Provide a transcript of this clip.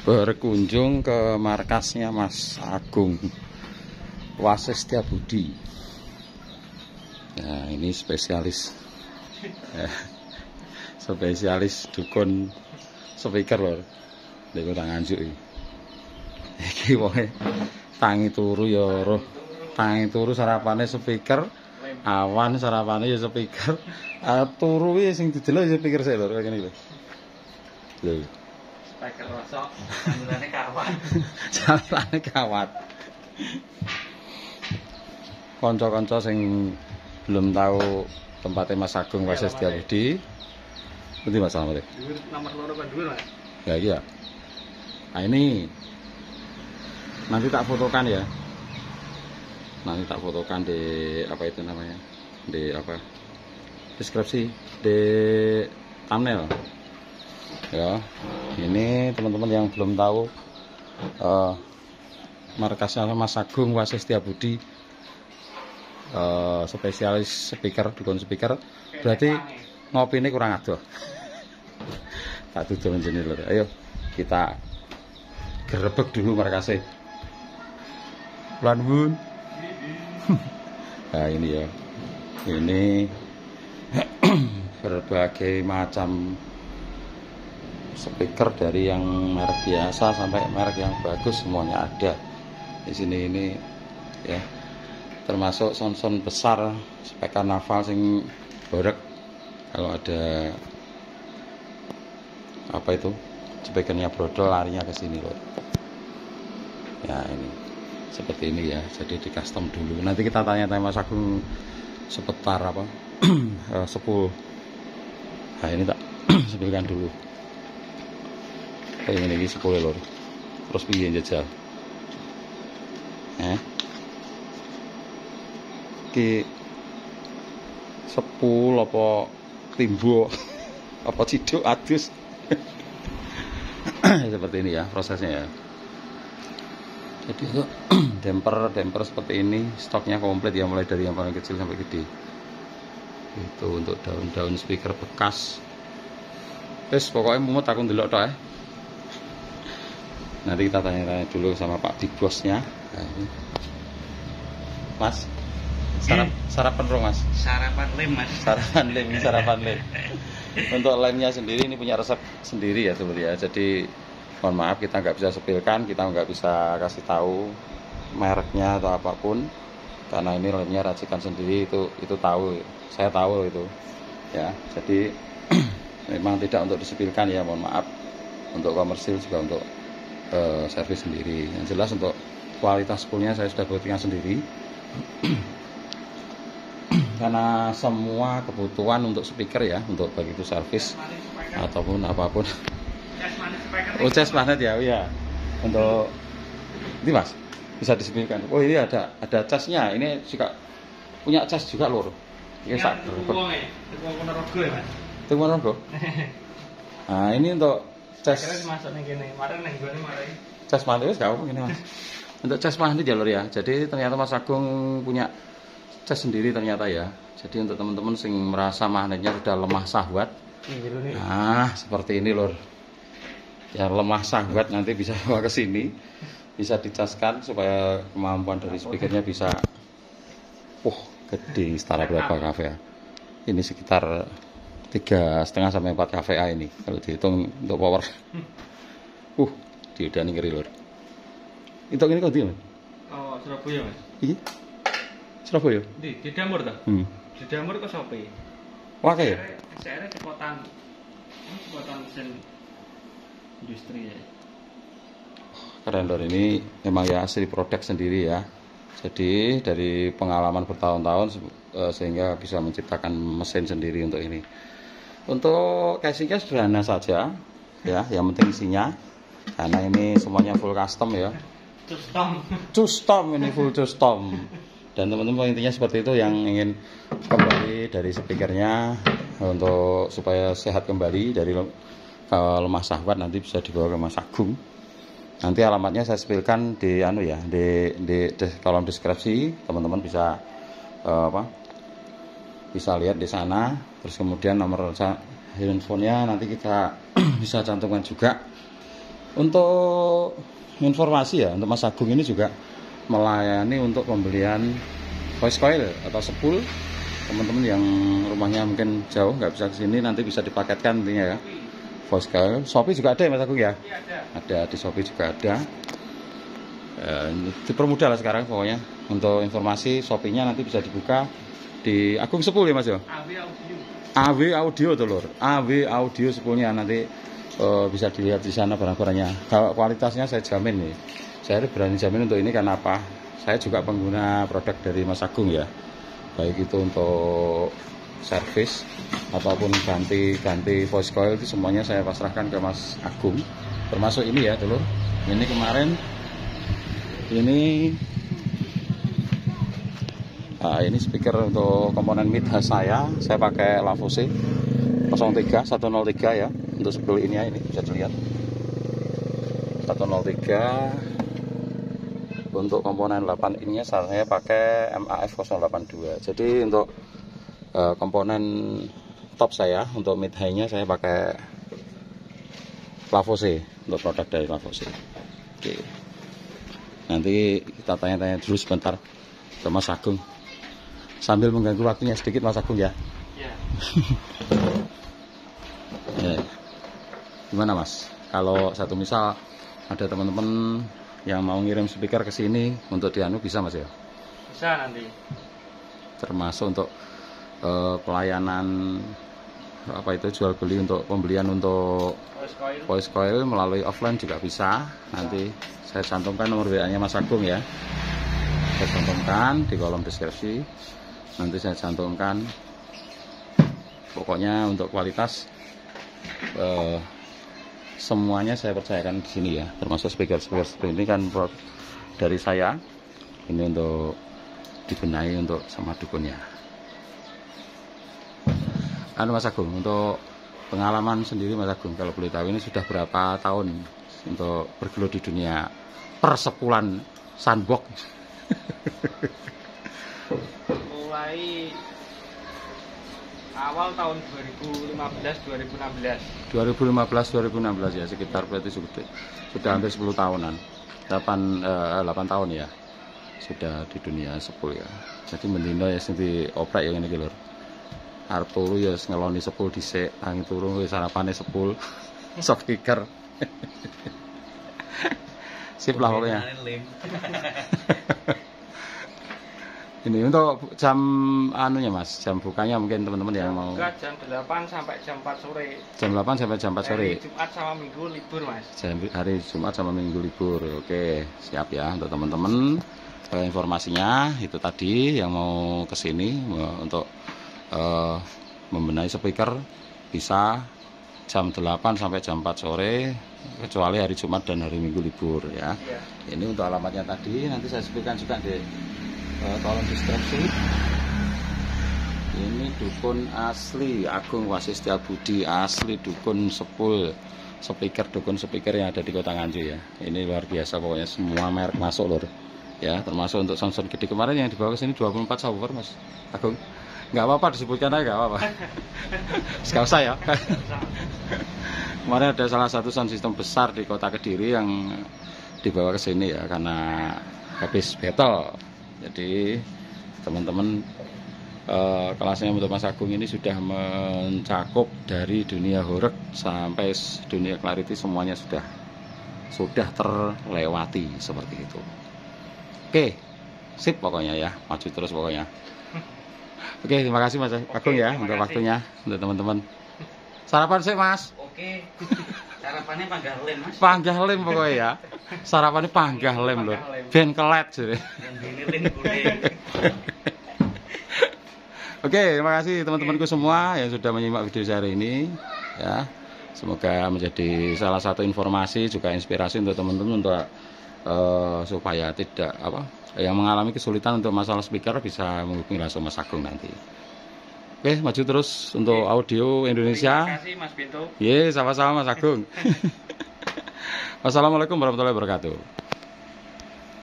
berkunjung ke markasnya Mas Agung Wasis Setiabudi. Nah, ini spesialis spesialis dukun speaker lho. Nek ora nganjuk iki. Iki wae tangi turu ya roh. Tangi turu sarapane speaker, awan sarapane ya speaker. Turu iki sing didelok ya speaker sik lho kene iki. Lho. Speaker rosok, sambilane kawat. Sambilane kawat. Kanca-kanca sing belum tahu tempatnya Mas Agung Wasis Setiabudi. Nanti Mas Ahmad. Nomor loro kan dhuwur, Mas. Ya iya. Nah ini nanti tak fotokan ya. Nanti tak fotokan di apa itu namanya? Di apa? Deskripsi, di thumbnail. Ya, ini teman-teman yang belum tahu markasnya Mas Agung Wasis Setiabudi, spesialis speaker, dukun speaker. Berarti ngopi ini kurang adoh. Tak duduk jenil. Ayo kita gerebek dulu markasnya. Pelan bun. Nah ini ya, ini berbagai macam speaker dari yang merek biasa sampai merek yang bagus semuanya ada di sini. Ini ya termasuk sound besar speaker naval sing borek. Kalau ada apa itu speakernya brodol larinya ke sini loh. Ya ini seperti ini ya, jadi di custom dulu. Nanti kita tanya-tanya Mas Agung seputar apa sepul. Nah ini tak sebutkan dulu. Kayak ini sepuluh lor. Terus piye jajal? Ki sepul apa timbo apa ciduk adus. Seperti ini ya prosesnya ya. Jadi itu demper seperti ini, stoknya komplit ya, mulai dari yang paling kecil sampai gede. Itu untuk daun-daun speaker bekas. Terus pokoknya mumet aku ndelok tok ya. Nanti kita tanya-tanya dulu sama Pak Big Boss-nya. Mas, sarapan dong Mas. Sarapan lem, Mas. Sarapan lem. Untuk lemnya sendiri ini punya resep sendiri ya sebenarnya. Jadi mohon maaf kita nggak bisa sepilkan, kita nggak bisa kasih tahu mereknya atau apapun, karena ini lemnya racikan sendiri. Itu tahu, saya tahu itu ya. Jadi memang tidak untuk disepilkan ya, mohon maaf. Untuk komersil juga untuk servis sendiri. Yang jelas untuk kualitas spoolnya saya sudah buktikan sendiri. Karena semua kebutuhan untuk speaker ya, untuk baik itu servis ataupun apapun. Cas magnet ya, iya. Untuk ini Mas bisa disepilkan. Oh ini ada casnya. Ini juga punya cas juga lur. Ini sak. Tuku Ponorogo. Nah ini untuk cas. Cas magnet wis gak apa ngene Mas. Untuk cas magnet ya lur ya. Jadi ternyata Mas Agung punya cas sendiri ternyata ya. Jadi untuk teman-teman sing merasa magnetnya sudah lemah sahwat. Nah, seperti ini lur. Yang lemah sahwat nanti bisa bawa ke sini. Bisa dicaskan supaya kemampuan dari speakernya bisa gede, setara berapa kVA. Ini sekitar 3,5 sampai 4 kVA ini kalau dihitung untuk power. Diudani ngeri lur. Itu ini kok dia Mas? Oh, Surabaya Mas. Iki? Surabaya? Di Damur ta? Di Damur kok sope? Wah kayak? Saya cepotan mesin industri ya. Keren lor, ini memang ya asli produk sendiri ya. Jadi dari pengalaman bertahun-tahun sehingga bisa menciptakan mesin sendiri untuk ini. Untuk casingnya sederhana saja ya, yang penting isinya. Karena ini semuanya full custom ya. Custom ini full custom. Dan teman-teman intinya seperti itu, yang ingin kembali dari speakernya untuk supaya sehat kembali dari lemah sahwat, nanti bisa dibawa ke Mas Agung. Nanti alamatnya saya sepilkan di di kolom deskripsi, teman-teman bisa bisa lihat di sana. Terus kemudian nomor handphonenya nanti kita bisa cantumkan juga Untuk informasi ya, untuk Mas Agung ini juga melayani untuk pembelian voice coil atau spool. Teman-teman yang rumahnya mungkin jauh nggak bisa kesini, nanti bisa dipaketkan intinya ya. Voice coil, Shopee juga ada ya Mas Agung ya? Ada, di Shopee juga ada. Dipermudah lah sekarang pokoknya. Untuk informasi Shopee-nya nanti bisa dibuka di Agung Spool ya Mas ya? AW Audio tuh lur. AW Audio spoolnya nanti bisa dilihat di sana barang-barangnya. Kalau kualitasnya saya jamin nih. Saya berani jamin untuk ini karena apa? Saya juga pengguna produk dari Mas Agung ya. Baik itu untuk servis ataupun ganti voice coil, itu semuanya saya pasrahkan ke Mas Agung. Termasuk ini ya dulu. Ini kemarin ini speaker untuk komponen mid saya pakai Lavose 103 ya untuk spool ini ya, ini bisa dilihat 103. Untuk komponen 8 ininya saya pakai MAF 082. Jadi untuk komponen top saya untuk mid high nya saya pakai Lavose, untuk produk dari Lavose. Oke, nanti kita tanya-tanya dulu sebentar ke Mas Agung sambil mengganggu waktunya sedikit Mas Agung ya. Gimana Mas, kalau satu misal ada teman-teman yang mau ngirim speaker ke sini untuk dianu, bisa Mas ya? Bisa nanti. Termasuk untuk pelayanan apa itu, jual beli untuk pembelian untuk voice coil melalui offline juga bisa. Nanti saya cantumkan nomor WA-nya Mas Agung ya. Saya cantumkan di kolom deskripsi. Nanti saya cantumkan. Pokoknya untuk kualitas semuanya saya percayakan di sini ya, termasuk speaker seperti ini kan dari saya. Ini untuk dibenahi untuk sama dukunnya. Mas Agung, untuk pengalaman sendiri Mas Agung, kalau boleh tahu ini sudah berapa tahun untuk bergelut di dunia persepulan sandbox? Mulai awal tahun 2015-2016 ya, sekitar berarti sudah hampir 10 tahunan, 8 tahun ya sudah di dunia sepul ya. Jadi mendino ya sing oprek yang ini lur. Arep turu ya ngeloni sepul dhisik, tangi turu wis sarapane sepul. Sok speaker. Sip lah pokoknya. Ini untuk jam anunya Mas, jam bukanya mungkin teman-teman yang mau. Buka jam 8 sampai jam 4 sore. Jam 8 sampai jam 4 sore. Hari Jumat sama Minggu libur Mas. Hari Jumat sama Minggu libur. Oke, siap ya untuk teman-teman. Informasinya itu tadi yang mau kesini untuk membenahi speaker bisa jam 8 sampai jam 4 sore, kecuali hari Jumat dan hari Minggu libur ya. Ini untuk alamatnya tadi, nanti saya sebutkan juga di kolom deskripsi. Ini dukun asli Agung Wasistia-Budi, asli dukun sepul speaker, dukun speaker yang ada di Kota Nganjuk ya. Ini luar biasa pokoknya, semua merek masuk lur ya, termasuk untuk sound gede kemarin yang dibawa ke sini 24 subwoofer Mas Agung. Nggak apa-apa disebutkan aja, nggak apa-apa. Nggak usah ya. Kemarin ada salah satu sound system besar di Kota Kediri yang dibawa ke sini ya, karena habis battle. Jadi teman-teman, kelasnya untuk Mas Agung ini sudah mencakup dari dunia horeg sampai dunia clarity, semuanya sudah terlewati seperti itu. Oke, sip pokoknya ya, maju terus pokoknya. Oke, terima kasih Mas Agung ya untuk waktunya, untuk teman-teman. Sarapan sih Mas. Oke. Sarapannya panggah lem Mas. Panggah lem pokoknya ya. Sarapannya panggah lem lho. Ben kelet sih. Oke, terima kasih teman-temanku semua yang sudah menyimak video saya hari ini ya. Semoga menjadi salah satu informasi juga inspirasi untuk teman-teman untuk supaya tidak yang mengalami kesulitan untuk masalah speaker bisa menghubungi langsung Mas Agung nanti. Oke, maju terus untuk audio Indonesia. Terima kasih Mas Bento. Sama-sama Mas Agung. Wassalamualaikum warahmatullahi wabarakatuh.